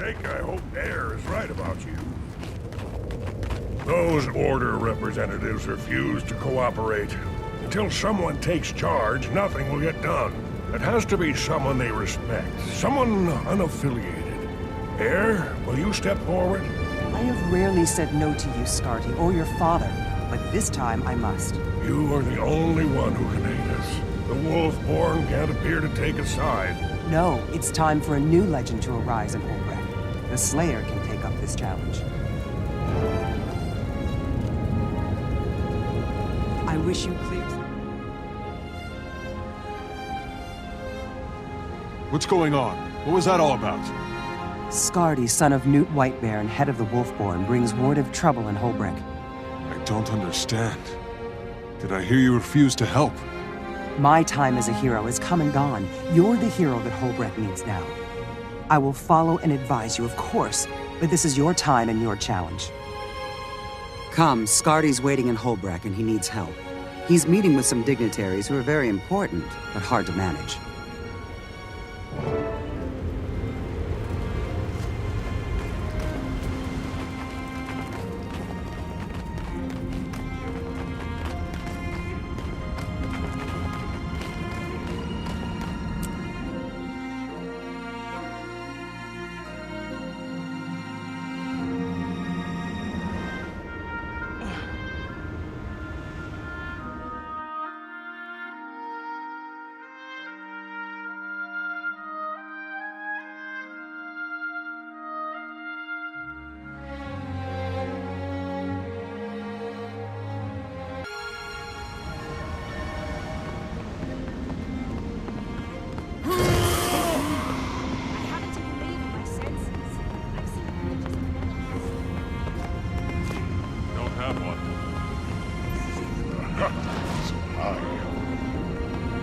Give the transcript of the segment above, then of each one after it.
sake, I hope Air is right about you. Those Order representatives refuse to cooperate. Until someone takes charge, nothing will get done. It has to be someone they respect, someone unaffiliated. Air, will you step forward? I have rarely said no to you, Sqotch, or your father, but this time I must. You are the only one who can aid us. The Wolfborn can't appear to take a side. No, it's time for a new legend to arise in Holbrook. The Slayer can take up this challenge. I wish you clear... What's going on? What was that all about? Sqotch, son of Newt Whitebear and head of the Wolfborn, brings word of trouble in Holbrook. I don't understand. Did I hear you refuse to help? My time as a hero is come and gone. You're the hero that Holbrook needs now. I will follow and advise you, of course, but this is your time and your challenge. Come, Sqotch's waiting in Holbrook and he needs help. He's meeting with some dignitaries who are very important, but hard to manage.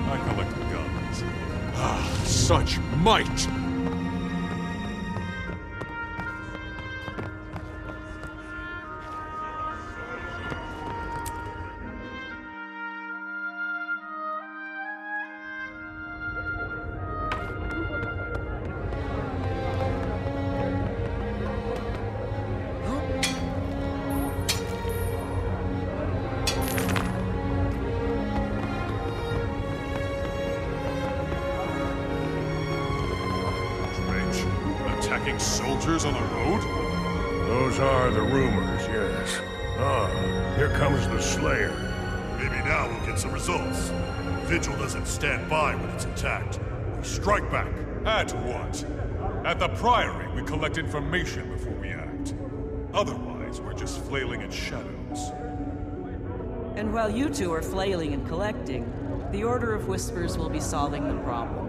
I collect guns. Such might! Attacking soldiers on the road? Those are the rumors, yes. Ah, here comes the Slayer. Maybe now we'll get some results. Vigil doesn't stand by when it's attacked. We strike back. At what? At the Priory, we collect information before we act. Otherwise, we're just flailing in shadows. And while you two are flailing and collecting, the Order of Whispers will be solving the problem.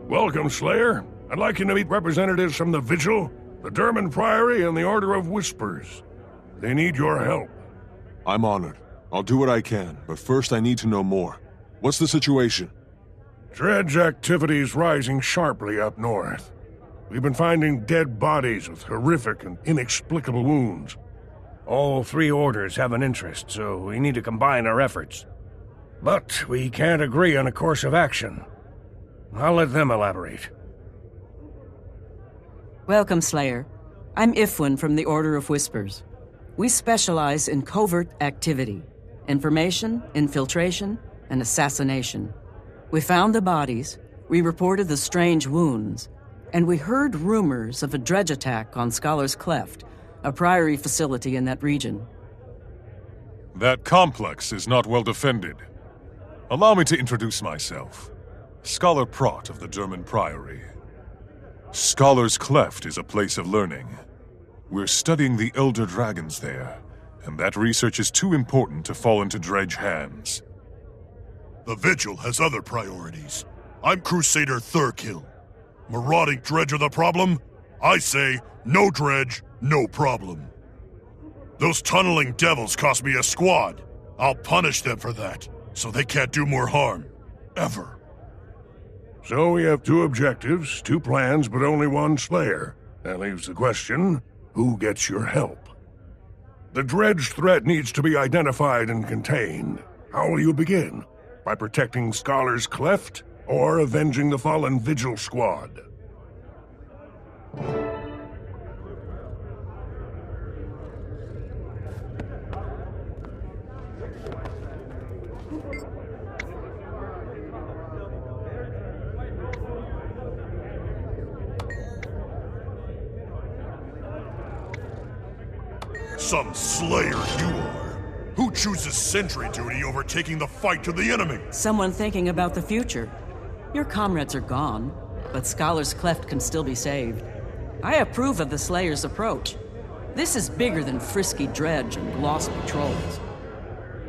Welcome, Slayer. I'd like you to meet representatives from the Vigil, the Durman Priory, and the Order of Whispers. They need your help. I'm honored. I'll do what I can, but first I need to know more. What's the situation? Dredge activity's rising sharply up north. We've been finding dead bodies with horrific and inexplicable wounds. All three orders have an interest, so we need to combine our efforts. But we can't agree on a course of action. I'll let them elaborate. Welcome, Slayer. I'm Ifwin from the Order of Whispers. We specialize in covert activity, information, infiltration, and assassination. We found the bodies, we reported the strange wounds, and we heard rumors of a dredge attack on Scholar's Cleft, a priory facility in that region. That complex is not well defended. Allow me to introduce myself. Scholar Prot of the Durman Priory. Scholar's Cleft is a place of learning. We're studying the Elder Dragons there, and that research is too important to fall into dredge hands. The Vigil has other priorities. I'm Crusader Thurkill. Marauding dredge are the problem? I say, no dredge, no problem. Those tunneling devils cost me a squad. I'll punish them for that, so they can't do more harm. Ever. So we have two objectives, two plans, but only one Slayer. That leaves the question, who gets your help? The dredge threat needs to be identified and contained. How will you begin? By protecting Scholar's Cleft, or avenging the fallen Vigil Squad? Some slayer you are. Who chooses sentry duty over taking the fight to the enemy? Someone thinking about the future. Your comrades are gone, but Scholar's Cleft can still be saved. I approve of the Slayer's approach. This is bigger than frisky dredge and lost patrols.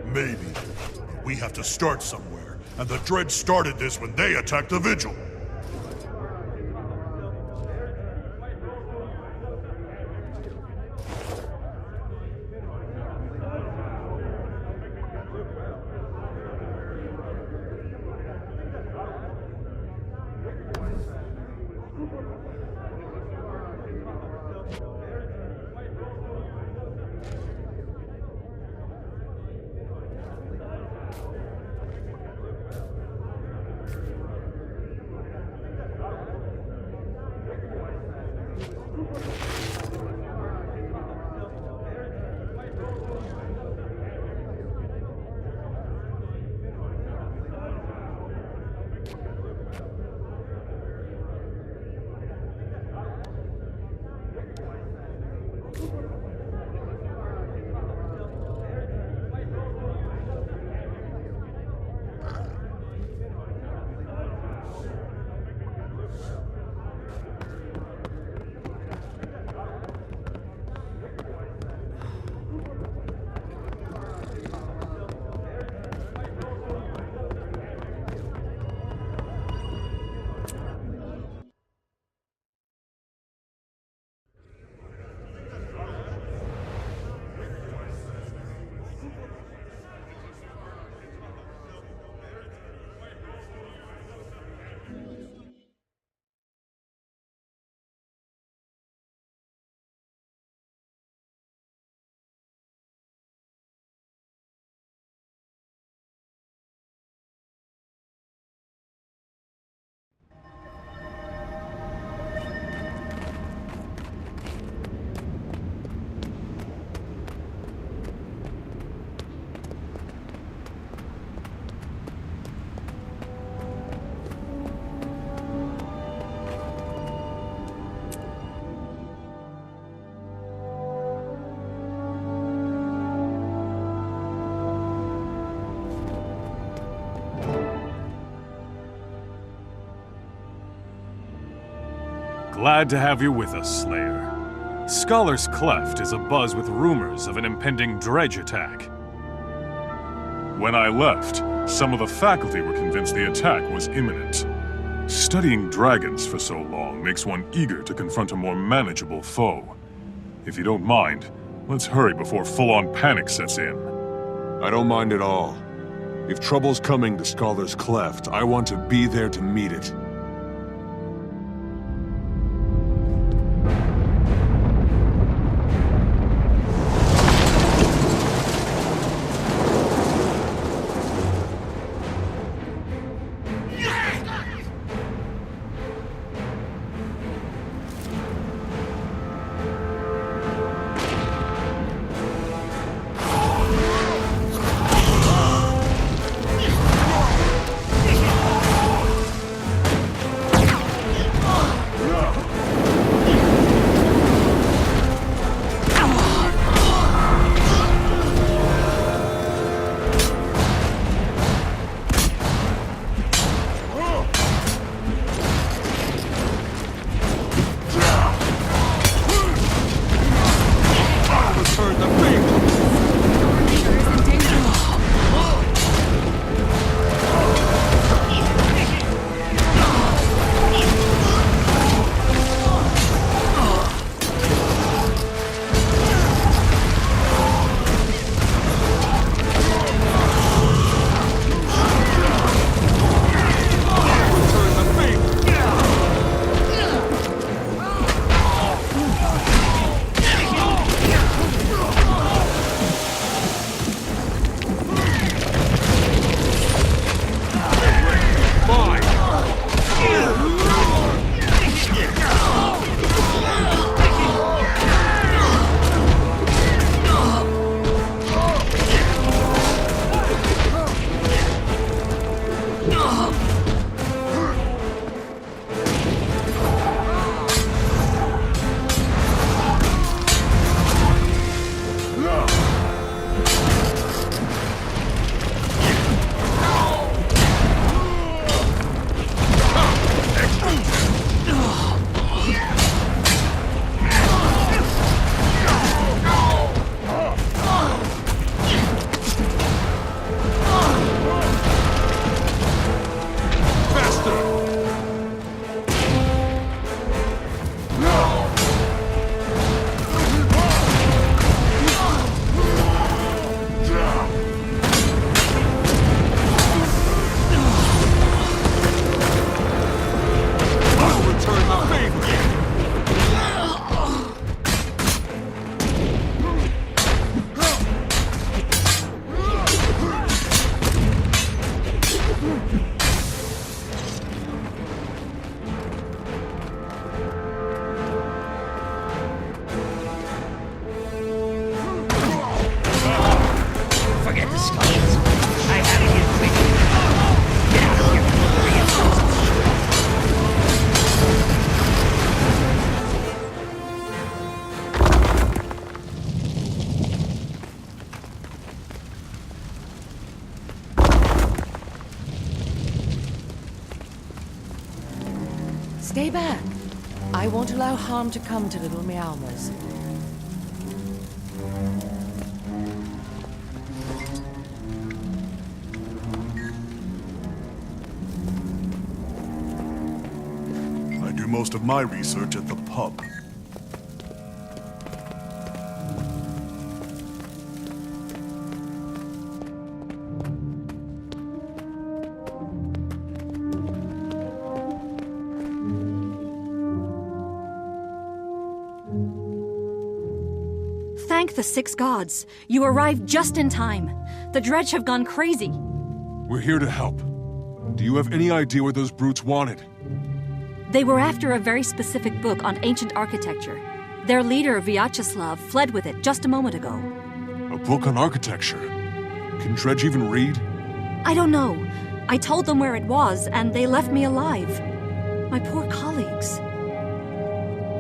Maybe. But we have to start somewhere, and the dredge started this when they attacked the Vigil. Glad to have you with us, Slayer. Scholar's Cleft is abuzz with rumors of an impending dredge attack. When I left, some of the faculty were convinced the attack was imminent. Studying dragons for so long makes one eager to confront a more manageable foe. If you don't mind, let's hurry before full-on panic sets in. I don't mind at all. If trouble's coming to Scholar's Cleft, I want to be there to meet it. Stay back. I won't allow harm to come to little Meowmas. I do most of my research at the pub. Thank the six gods. You arrived just in time. The dredge have gone crazy. We're here to help. Do you have any idea what those brutes wanted? They were after a very specific book on ancient architecture. Their leader, Vyacheslav, fled with it just a moment ago. A book on architecture? Can Dredge even read? I don't know. I told them where it was, and they left me alive. My poor colleagues.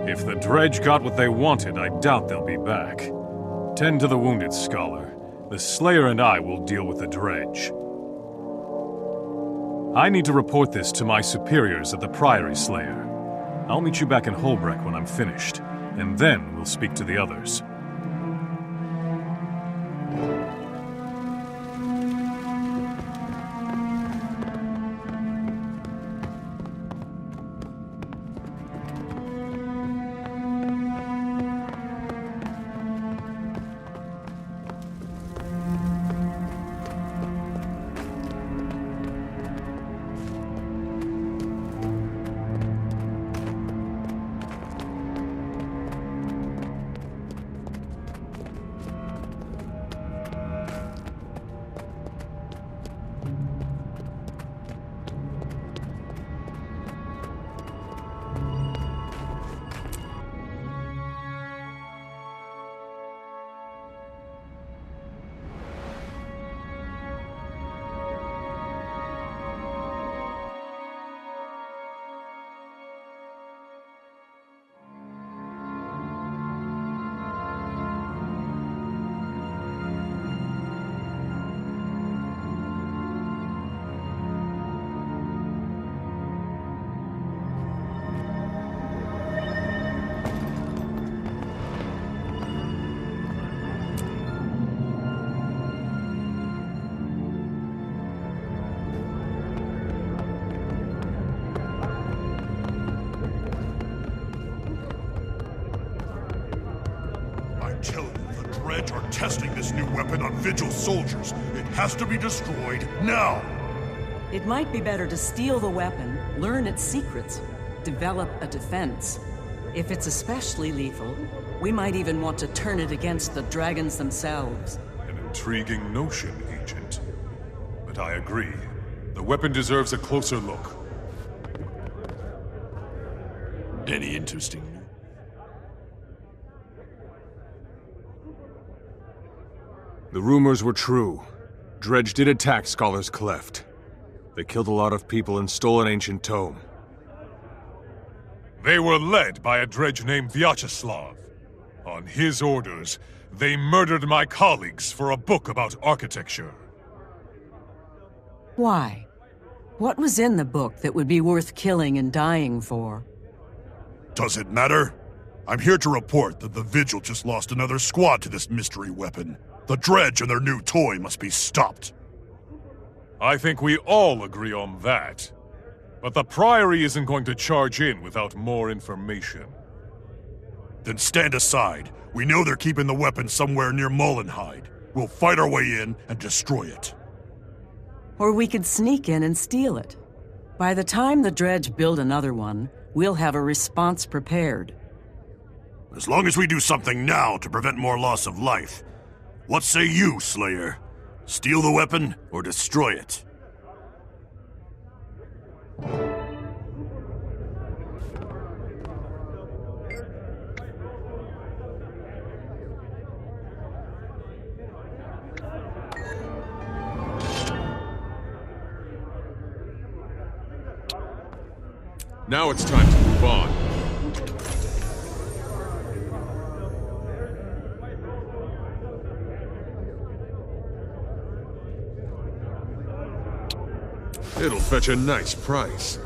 If the dredge got what they wanted, I doubt they'll be back. Tend to the wounded, Scholar. The Slayer and I will deal with the dredge. I need to report this to my superiors at the Priory, Slayer. I'll meet you back in Holbreck when I'm finished, and then we'll speak to the others. Tell you, the dredge are testing this new weapon on Vigil soldiers. It has to be destroyed now! It might be better to steal the weapon, learn its secrets, develop a defense. If it's especially lethal, we might even want to turn it against the dragons themselves. An intriguing notion, Agent. But I agree. The weapon deserves a closer look. Any interesting news? The rumors were true. Dredge did attack Scholar's Cleft. They killed a lot of people and stole an ancient tome. They were led by a dredge named Vyacheslav. On his orders, they murdered my colleagues for a book about architecture. Why? What was in the book that would be worth killing and dying for? Does it matter? I'm here to report that the Vigil just lost another squad to this mystery weapon. The dredge and their new toy must be stopped. I think we all agree on that. But the Priory isn't going to charge in without more information. Then stand aside. We know they're keeping the weapon somewhere near Mullenhide. We'll fight our way in and destroy it. Or we could sneak in and steal it. By the time the dredge build another one, we'll have a response prepared. As long as we do something now to prevent more loss of life. What say you, Slayer? Steal the weapon or destroy it? Now it's time to move on. It'll fetch a nice price.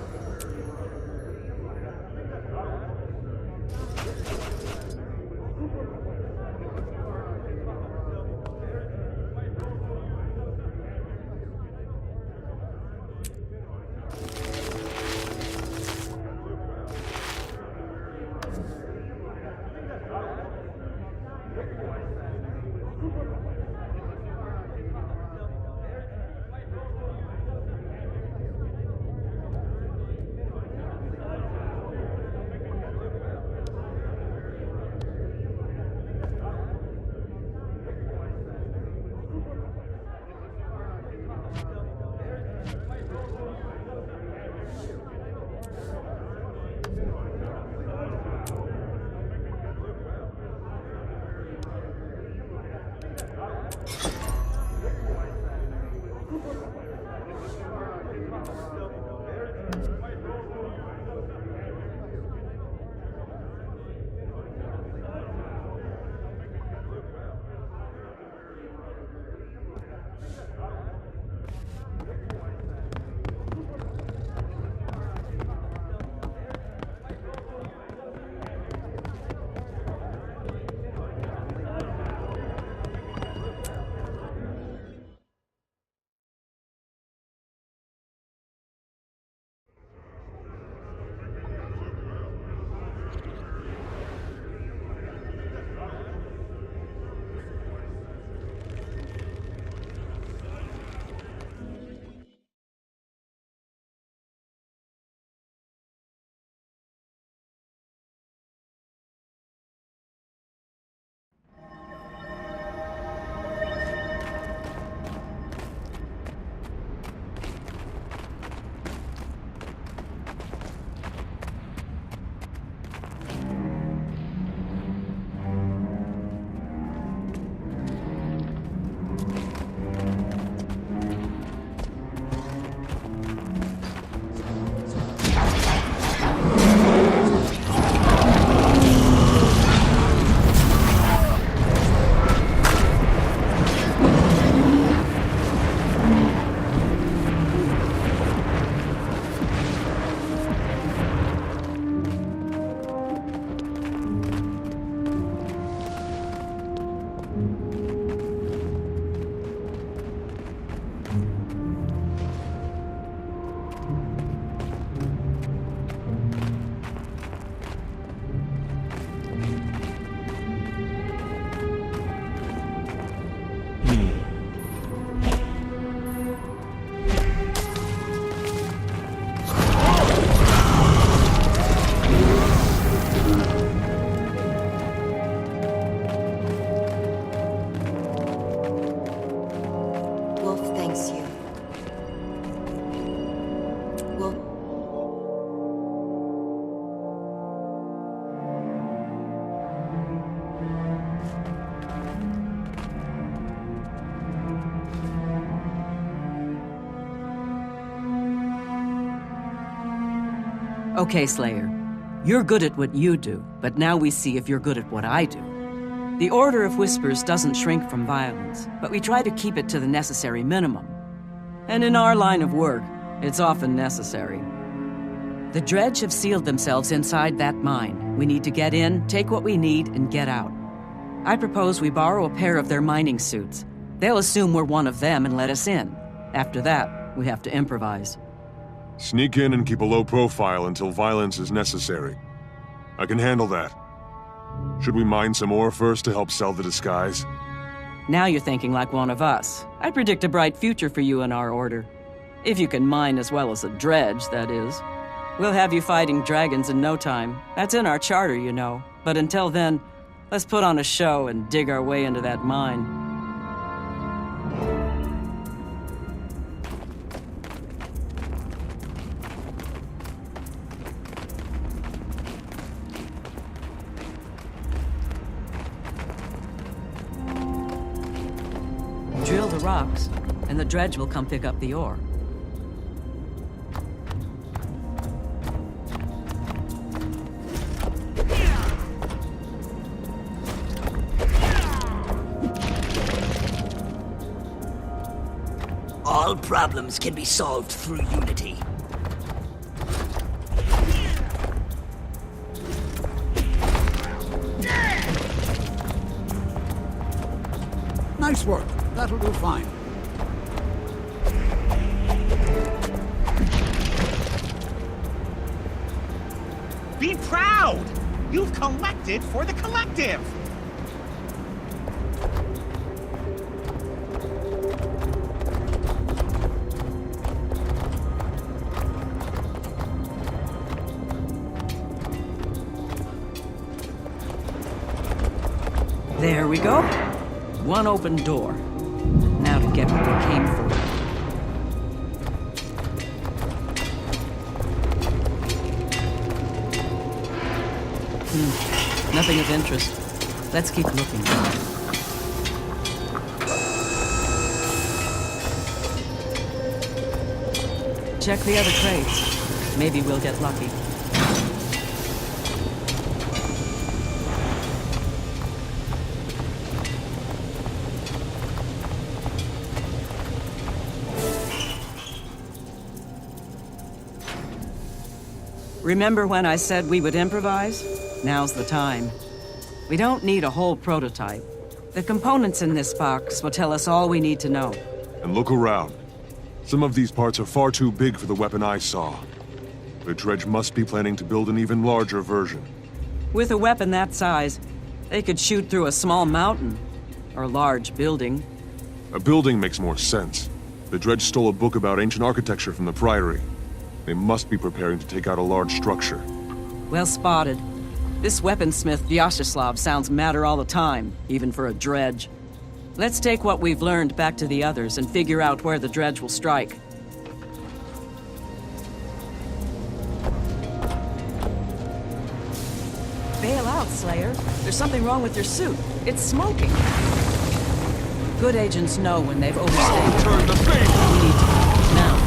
Okay, Slayer. You're good at what you do, but now we see if you're good at what I do. The Order of Whispers doesn't shrink from violence, but we try to keep it to the necessary minimum. And in our line of work, it's often necessary. The dredge have sealed themselves inside that mine. We need to get in, take what we need, and get out. I propose we borrow a pair of their mining suits. They'll assume we're one of them and let us in. After that, we have to improvise. Sneak in and keep a low profile until violence is necessary. I can handle that. Should we mine some ore first to help sell the disguise? Now you're thinking like one of us. I predict a bright future for you in our order. If you can mine as well as a dredge, that is. We'll have you fighting dragons in no time. That's in our charter, you know. But until then, let's put on a show and dig our way into that mine. Drill the rocks, and the dredge will come pick up the ore. All problems can be solved through unity. Nice work. That'll do fine. Be proud! You've collected for the collective! There we go. One open door. Now to get what we came for. Nothing of interest. Let's keep looking. Check the other crates. Maybe we'll get lucky. Remember when I said we would improvise? Now's the time. We don't need a whole prototype. The components in this box will tell us all we need to know. And look around. Some of these parts are far too big for the weapon I saw. The dredge must be planning to build an even larger version. With a weapon that size, they could shoot through a small mountain or a large building. A building makes more sense. The dredge stole a book about ancient architecture from the Priory. They must be preparing to take out a large structure. Well spotted. This weaponsmith Vyacheslav sounds madder all the time, even for a dredge. Let's take what we've learned back to the others and figure out where the dredge will strike. Bail out, Slayer. There's something wrong with your suit. It's smoking. Good agents know when they've overstayed. Turn the favor! We need to. Now.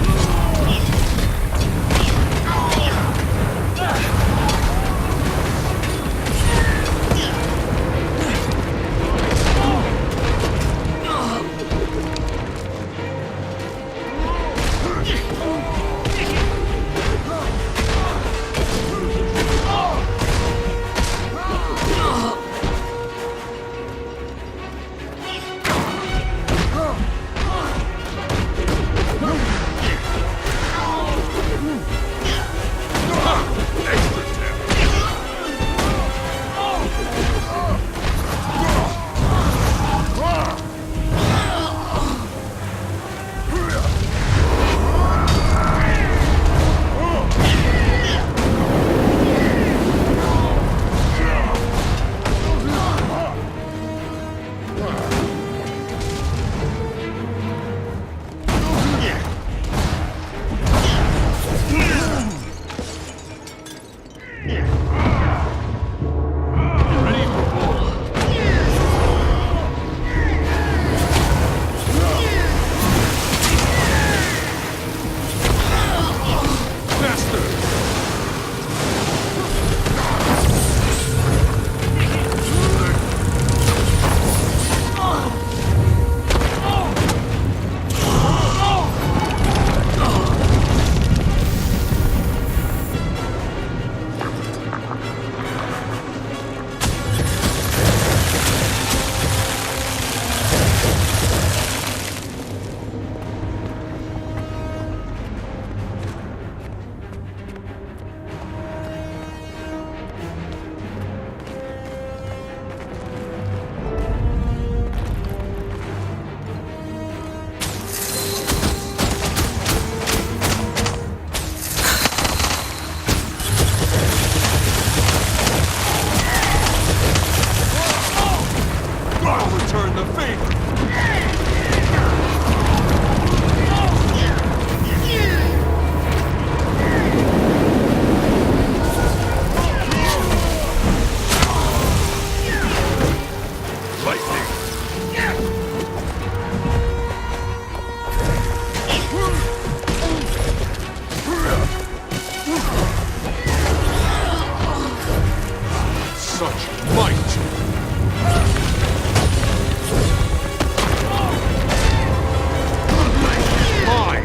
such might! Mine!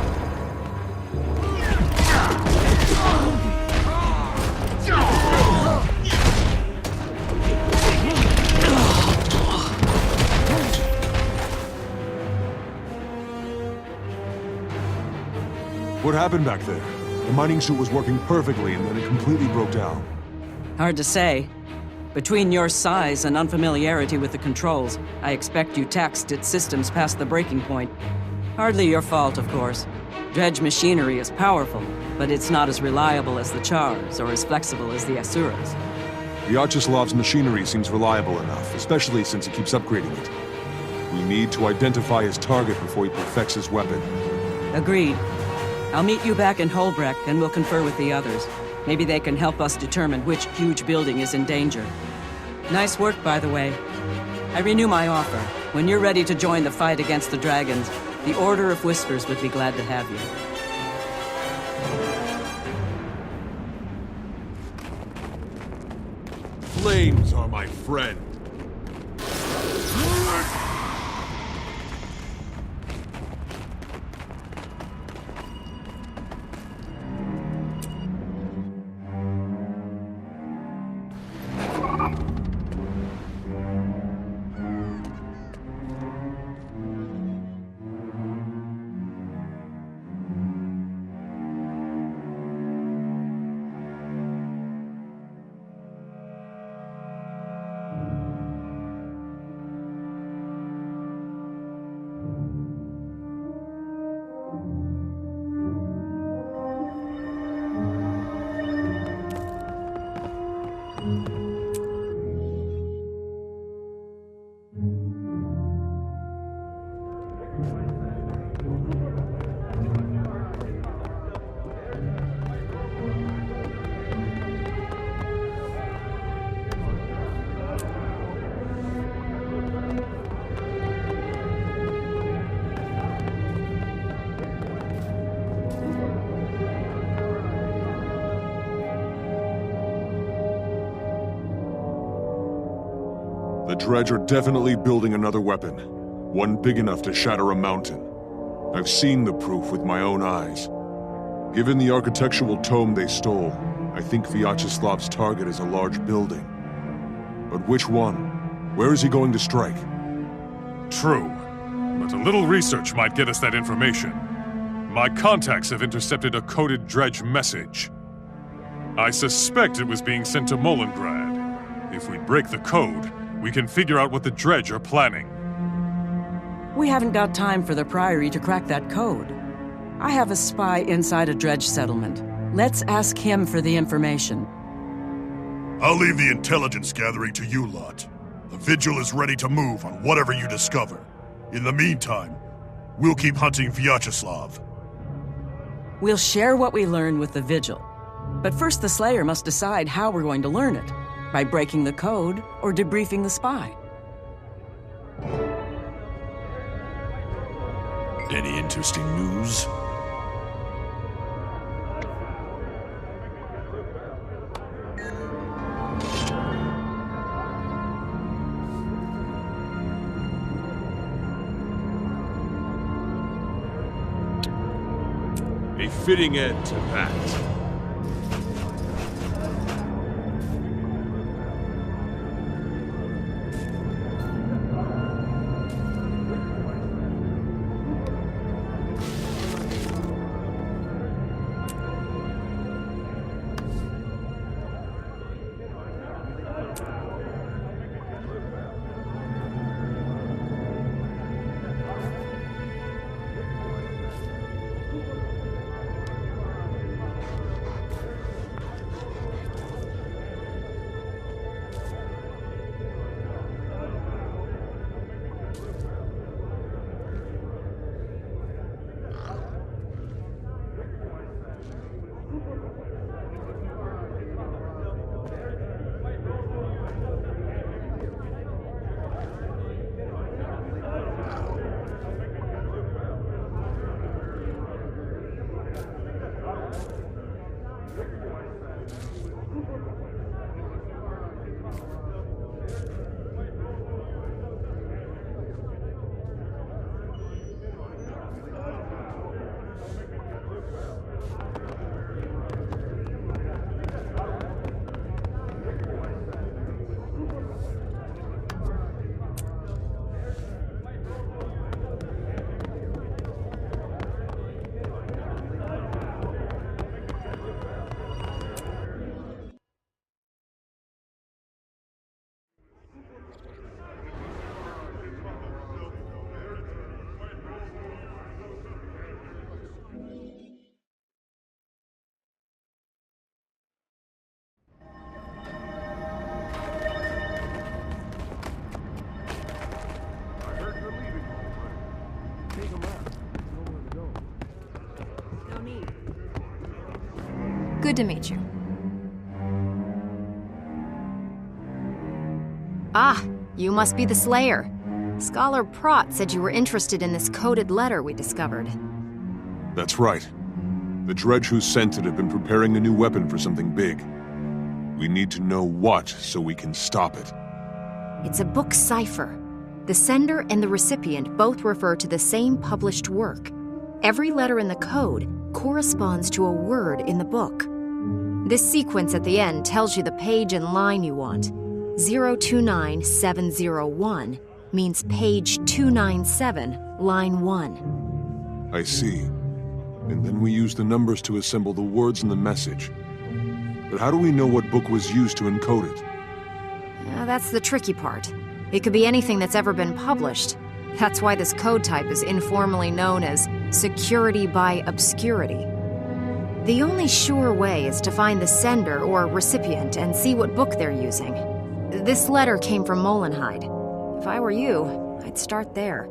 What happened back there? The mining suit was working perfectly and then it completely broke down. Hard to say. Between your size and unfamiliarity with the controls, I expect you taxed its systems past the breaking point. Hardly your fault, of course. Dredge machinery is powerful, but it's not as reliable as the Chars or as flexible as the Asuras. Vyacheslav's machinery seems reliable enough, especially since he keeps upgrading it. We need to identify his target before he perfects his weapon. Agreed. I'll meet you back in Holbrecht and we'll confer with the others. Maybe they can help us determine which huge building is in danger. Nice work, by the way. I renew my offer. When you're ready to join the fight against the dragons, the Order of Whispers would be glad to have you. Flames are my friend. The dredge are definitely building another weapon. One big enough to shatter a mountain. I've seen the proof with my own eyes. Given the architectural tome they stole, I think Vyacheslav's target is a large building. But which one? Where is he going to strike? True, but a little research might get us that information. My contacts have intercepted a coded dredge message. I suspect it was being sent to Molengrad. If we break the code, we can figure out what the dredge are planning. We haven't got time for the Priory to crack that code. I have a spy inside a dredge settlement. Let's ask him for the information. I'll leave the intelligence gathering to you lot. The Vigil is ready to move on whatever you discover. In the meantime, we'll keep hunting Vyacheslav. We'll share what we learn with the Vigil. But first the Slayer must decide how we're going to learn it. By breaking the code or debriefing the spy. Any interesting news? A fitting end to that. Good to meet you. Ah, you must be the Slayer. Scholar Prott said you were interested in this coded letter we discovered. That's right. The dredge who sent it have been preparing a new weapon for something big. We need to know what so we can stop it. It's a book cipher. The sender and the recipient both refer to the same published work. Every letter in the code corresponds to a word in the book. This sequence at the end tells you the page and line you want. 029701 means page 297, line 1. I see. And then we use the numbers to assemble the words in the message. But how do we know what book was used to encode it? That's the tricky part. It could be anything that's ever been published. That's why this code type is informally known as security by obscurity. The only sure way is to find the sender or recipient and see what book they're using. This letter came from Molenhide. If I were you, I'd start there.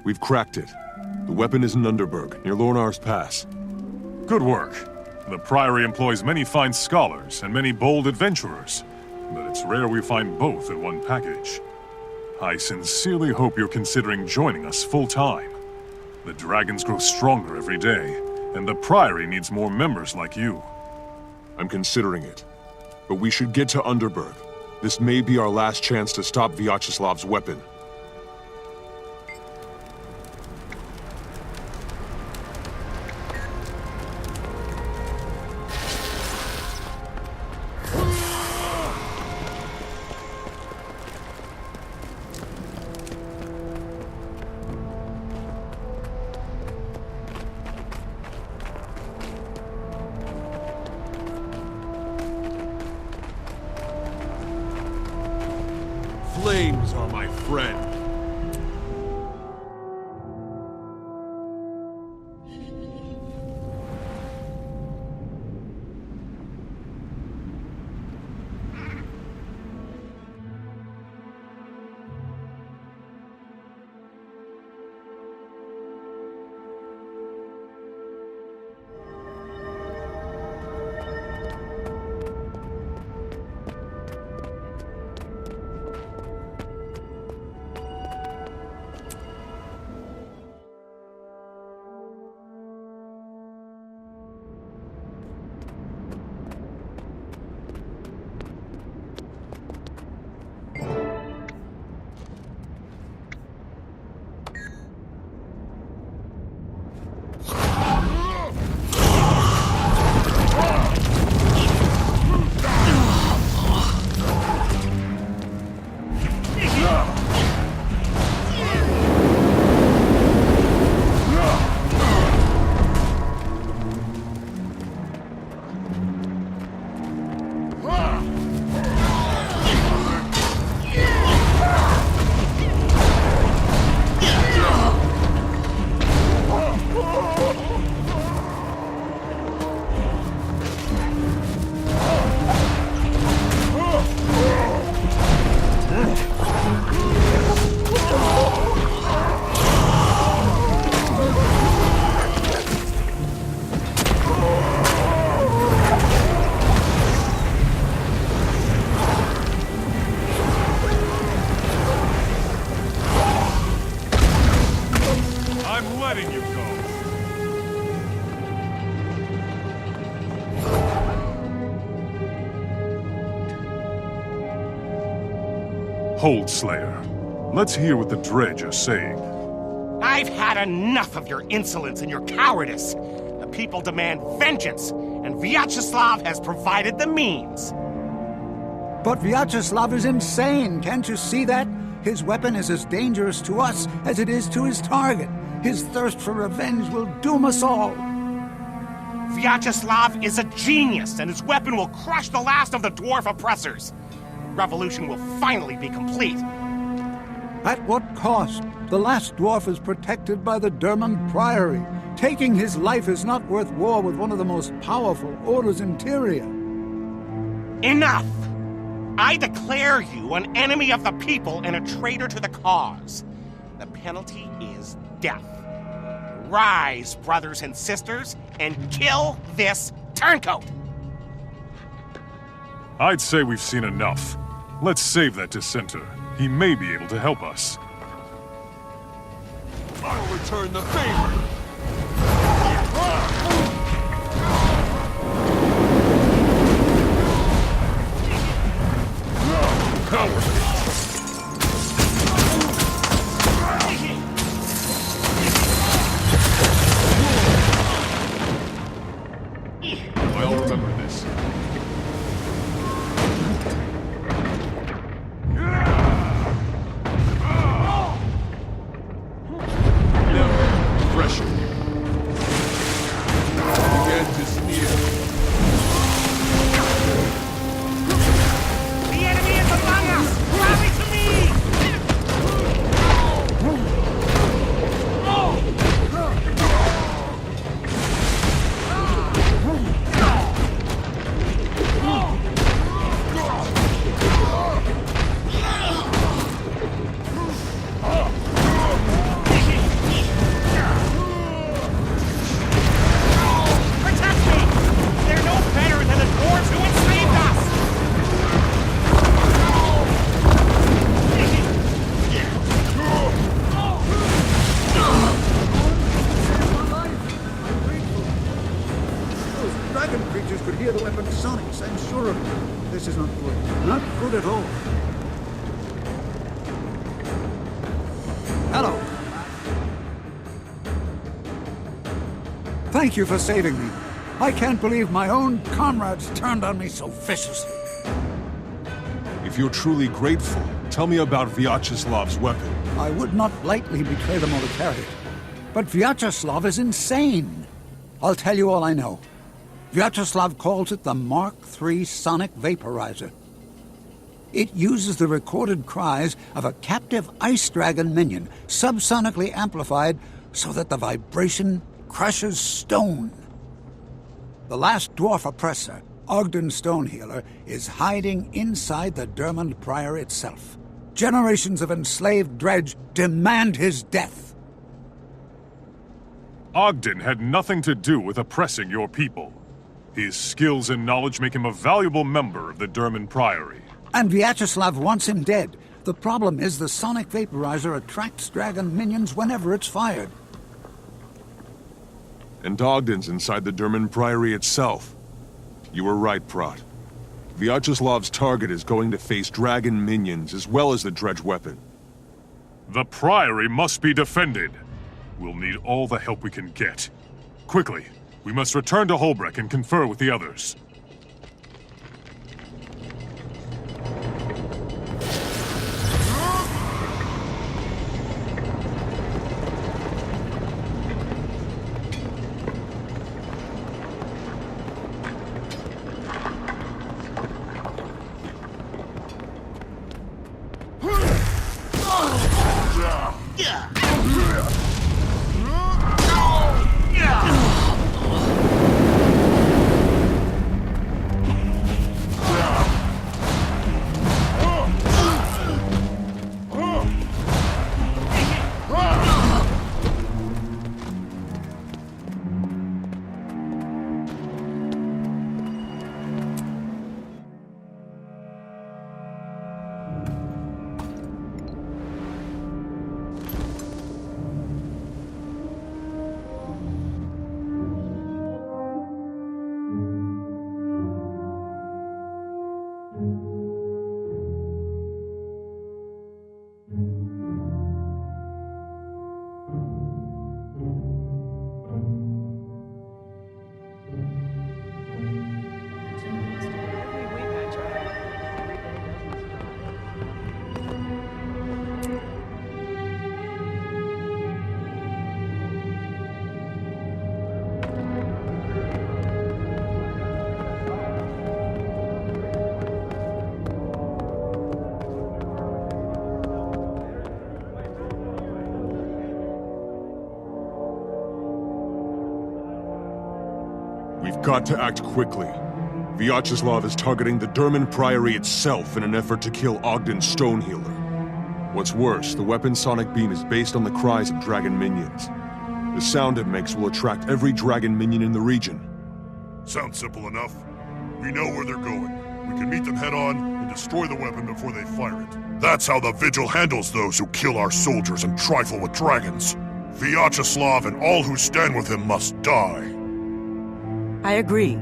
We've cracked it. The weapon is in Underberg, near Lornar's Pass. Good work. The Priory employs many fine scholars and many bold adventurers, but it's rare we find both in one package. I sincerely hope you're considering joining us full-time. The dragons grow stronger every day, and the Priory needs more members like you. I'm considering it. But we should get to Underberg. This may be our last chance to stop Vyacheslav's weapon. Flames are my friend. Hold, Slayer. Let's hear what the dredge are saying. I've had enough of your insolence and your cowardice. The people demand vengeance, and Vyacheslav has provided the means. But Vyacheslav is insane, can't you see that? His weapon is as dangerous to us as it is to his target. His thirst for revenge will doom us all. Vyacheslav is a genius, and his weapon will crush the last of the dwarf oppressors. Revolution will finally be complete. At what cost? The last dwarf is protected by the Durman Priory. Taking his life is not worth war with one of the most powerful orders in Tyria. Enough! I declare you an enemy of the people and a traitor to the cause. The penalty is death. Rise, brothers and sisters, and kill this turncoat! I'd say we've seen enough. Let's save that dissenter. He may be able to help us. I'll return the favor! I'll remember this. Pressure. The end is near. The enemy is among us! Rally to me! Sonics, I'm sure of it. This is not good. Not good at all. Hello. Thank you for saving me. I can't believe my own comrades turned on me so viciously. If you're truly grateful, tell me about Vyacheslav's weapon. I would not lightly betray them or to carry it. But Vyacheslav is insane. I'll tell you all I know. Vyacheslav calls it the Mark III Sonic Vaporizer. It uses the recorded cries of a captive ice dragon minion, subsonically amplified so that the vibration crushes stone. The last dwarf oppressor, Ogden Stonehealer, is hiding inside the Dermond Priory itself. Generations of enslaved dredge demand his death. Ogden had nothing to do with oppressing your people. His skills and knowledge make him a valuable member of the Dermond Priory. And Vyacheslav wants him dead. The problem is the sonic vaporizer attracts dragon minions whenever it's fired. And Ogden's inside the Dermond Priory itself. You were right, Prot. Vyacheslav's target is going to face dragon minions as well as the dredge weapon. The Priory must be defended. We'll need all the help we can get. Quickly, we must return to Holbrook and confer with the others. We've got to act quickly. Vyacheslav is targeting the Dermond Priory itself in an effort to kill Ogden Stonehealer. What's worse, the weapon's sonic beam is based on the cries of dragon minions. The sound it makes will attract every dragon minion in the region. Sounds simple enough. We know where they're going. We can meet them head-on and destroy the weapon before they fire it. That's how the Vigil handles those who kill our soldiers and trifle with dragons. Vyacheslav and all who stand with him must die. I agree.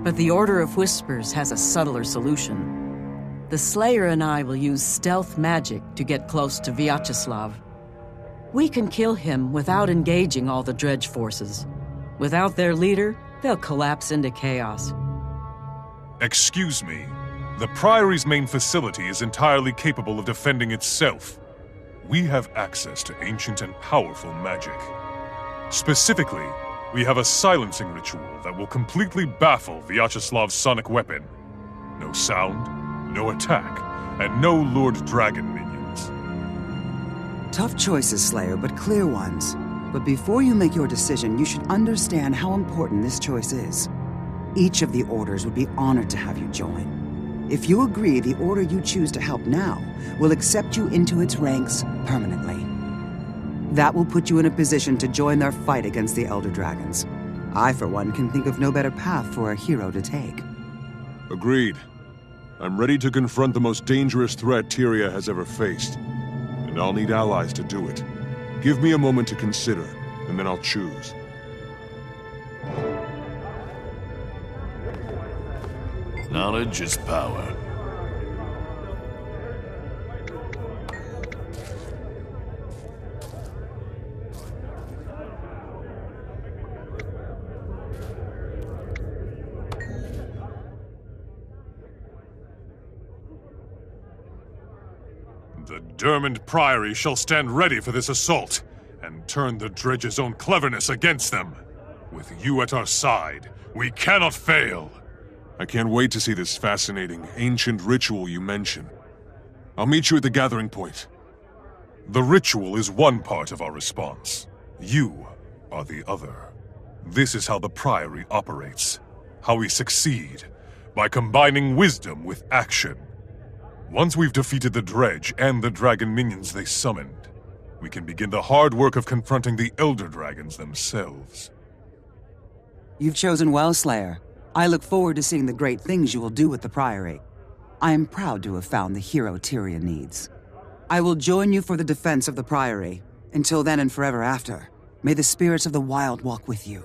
But the Order of Whispers has a subtler solution. The Slayer and I will use stealth magic to get close to Vyacheslav. We can kill him without engaging all the dredge forces. Without their leader, they'll collapse into chaos. Excuse me. The Priory's main facility is entirely capable of defending itself. We have access to ancient and powerful magic. Specifically, we have a silencing ritual that will completely baffle Vyacheslav's sonic weapon. No sound, no attack, and no Lord Dragon minions. Tough choices, Slayer, but clear ones. But before you make your decision, you should understand how important this choice is. Each of the orders would be honored to have you join. If you agree, the order you choose to help now will accept you into its ranks permanently. That will put you in a position to join their fight against the Elder Dragons. I, for one, can think of no better path for a hero to take. Agreed. I'm ready to confront the most dangerous threat Tyria has ever faced. And I'll need allies to do it. Give me a moment to consider, and then I'll choose. Knowledge is power. The Dermond Priory shall stand ready for this assault, and turn the Dredge's own cleverness against them. With you at our side, we cannot fail. I can't wait to see this fascinating, ancient ritual you mention. I'll meet you at the gathering point. The ritual is one part of our response. You are the other. This is how the Priory operates. How we succeed. By combining wisdom with action. Once we've defeated the Dredge and the dragon minions they summoned, we can begin the hard work of confronting the Elder Dragons themselves. You've chosen well, Slayer. I look forward to seeing the great things you will do with the Priory. I am proud to have found the hero Tyria needs. I will join you for the defense of the Priory. Until then and forever after, may the spirits of the wild walk with you.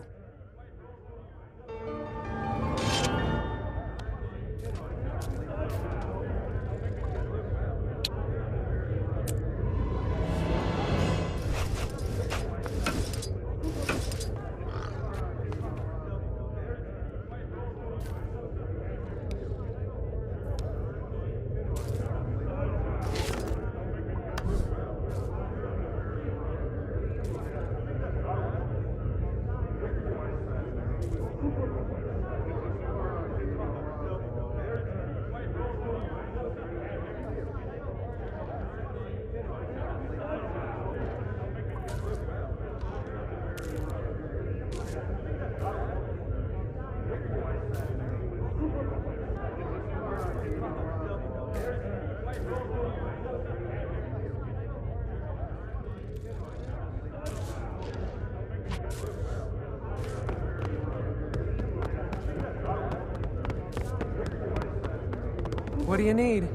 What do you need?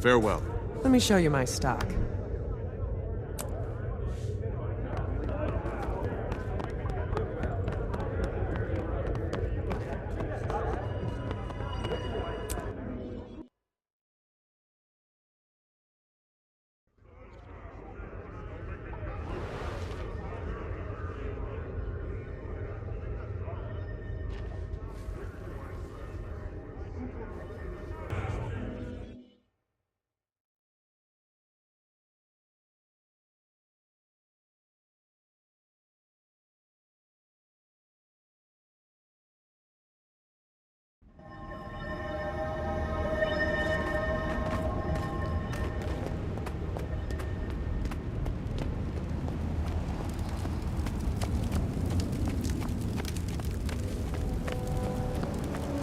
Farewell. Let me show you my stock.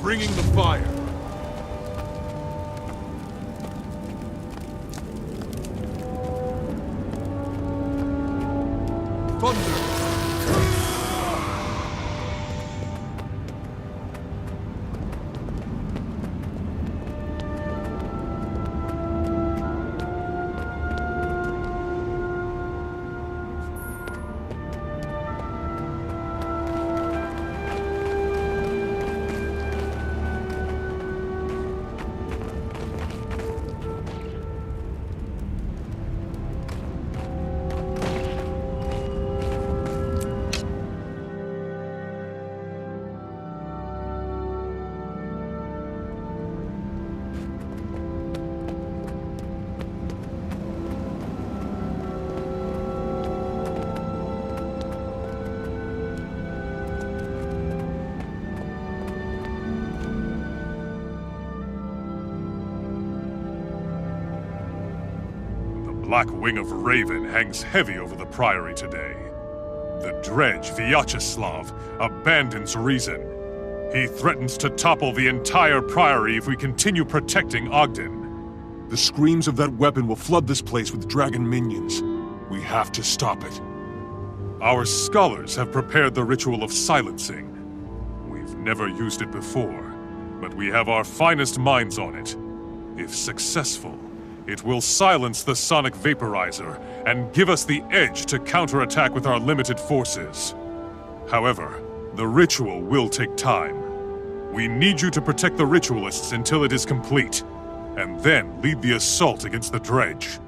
Bringing the fire. Thunder. Black wing of Raven hangs heavy over the Priory today. The dredge, Vyacheslav, abandons reason. He threatens to topple the entire Priory if we continue protecting Ogden. The screams of that weapon will flood this place with dragon minions. We have to stop it. Our scholars have prepared the ritual of silencing. We've never used it before, but we have our finest minds on it. If successful, it will silence the sonic vaporizer and give us the edge to counterattack with our limited forces. However, the ritual will take time. We need you to protect the ritualists until it is complete, and then lead the assault against the dredge.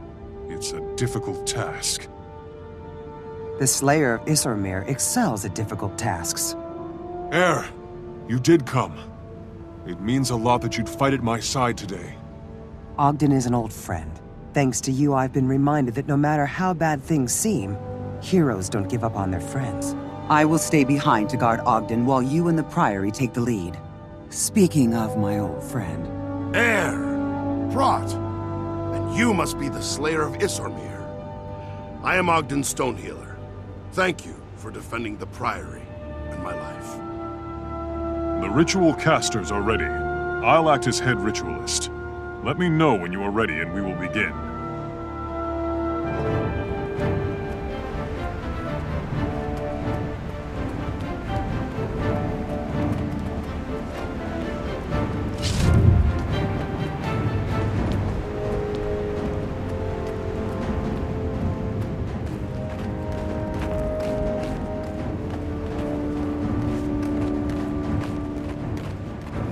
It's a difficult task. The Slayer of Issormir excels at difficult tasks. Air, you did come. It means a lot that you'd fight at my side today. Ogden is an old friend. Thanks to you, I've been reminded that no matter how bad things seem, heroes don't give up on their friends. I will stay behind to guard Ogden while you and the Priory take the lead. Speaking of my old friend... Air! Prot! And you must be the Slayer of Issormir. I am Ogden Stonehealer. Thank you for defending the Priory and my life. The ritual casters are ready. I'll act as head ritualist. Let me know when you are ready and we will begin.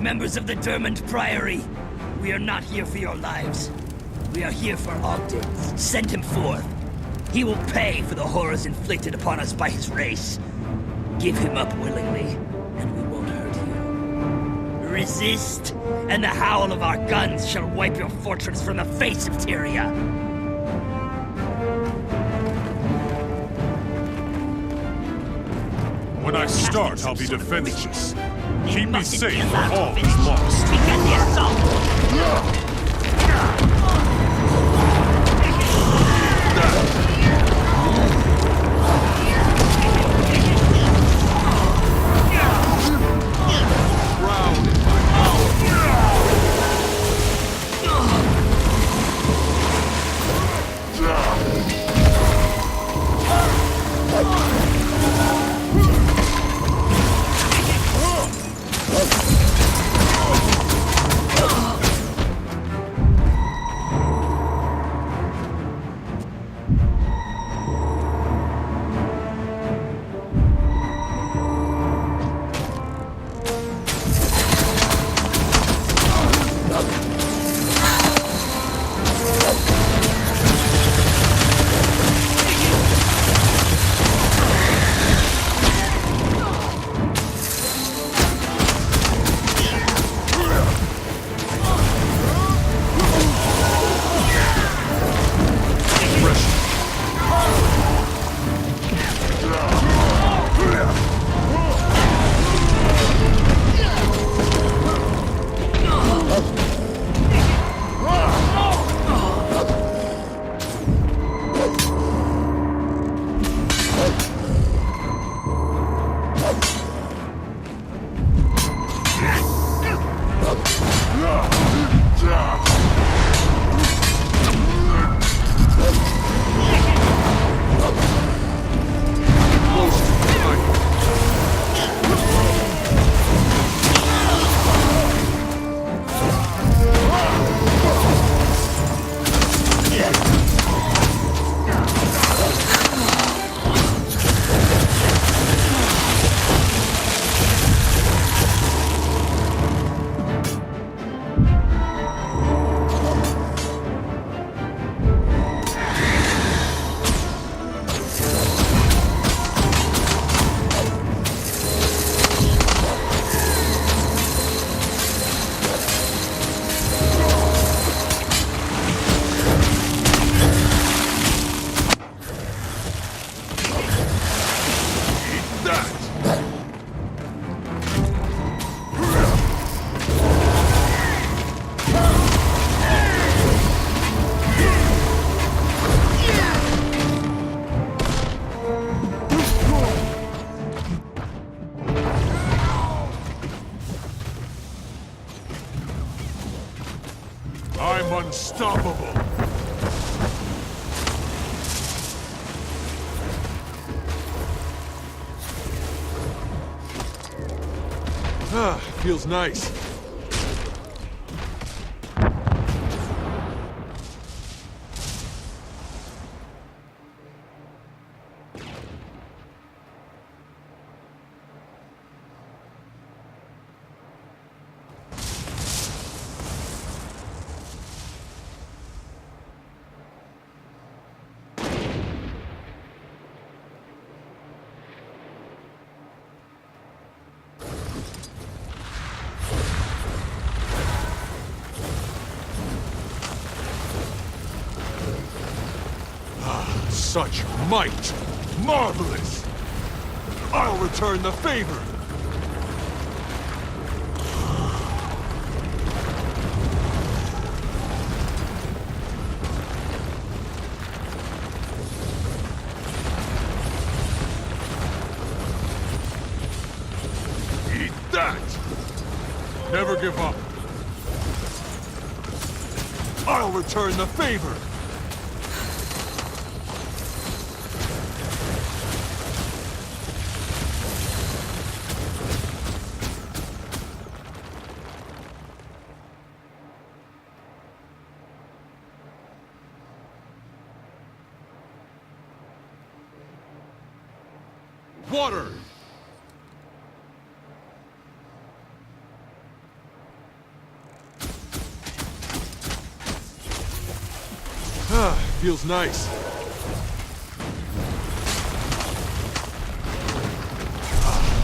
Members of the Dermond Priory, we are not here for your lives. We are here for Ogden. Send him forth. He will pay for the horrors inflicted upon us by his race. Give him up willingly, and we won't hurt you. Resist, and the howl of our guns shall wipe your fortress from the face of Tyria. When I start, I'll be defenseless. Keep me safe or all is lost. Begin the assault! I'm unstoppable. Feels nice. Such might! Marvelous! I'll return the favor! Eat that! Never give up. I'll return the favor! Water! Feels nice.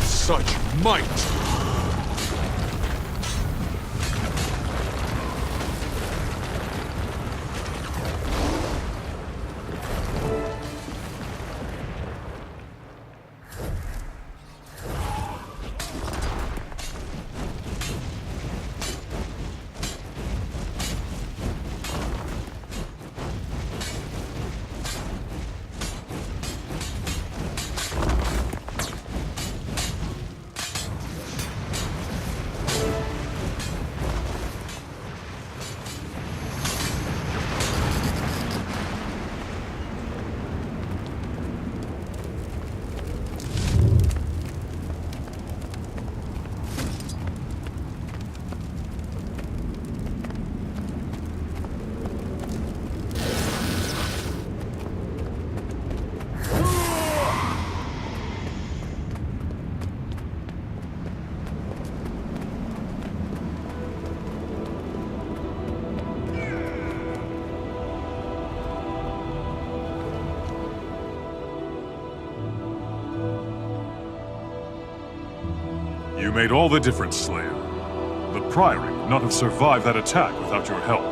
Such might! You made all the difference, Slayer. The Priory would not have survived that attack without your help.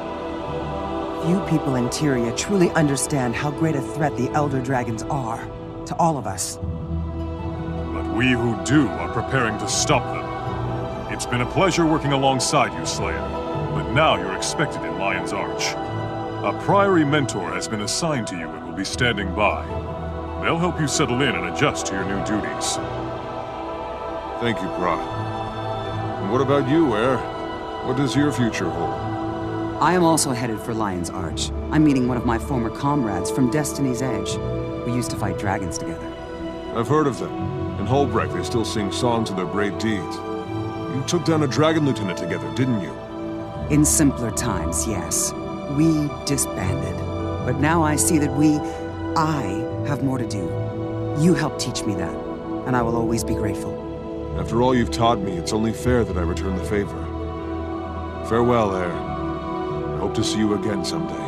Few people in Tyria truly understand how great a threat the Elder Dragons are to all of us. But we who do are preparing to stop them. It's been a pleasure working alongside you, Slayer, but now you're expected in Lion's Arch. A Priory mentor has been assigned to you and will be standing by. They'll help you settle in and adjust to your new duties. Thank you, Pra. And what about you, Air? What does your future hold? I am also headed for Lion's Arch. I'm meeting one of my former comrades from Destiny's Edge. We used to fight dragons together. I've heard of them. In Holbrecht, they still sing songs of their brave deeds. You took down a dragon lieutenant together, didn't you? In simpler times, yes. We disbanded. But now I see that I have more to do. You helped teach me that, and I will always be grateful. After all you've taught me, it's only fair that I return the favor. Farewell, Air. I hope to see you again someday.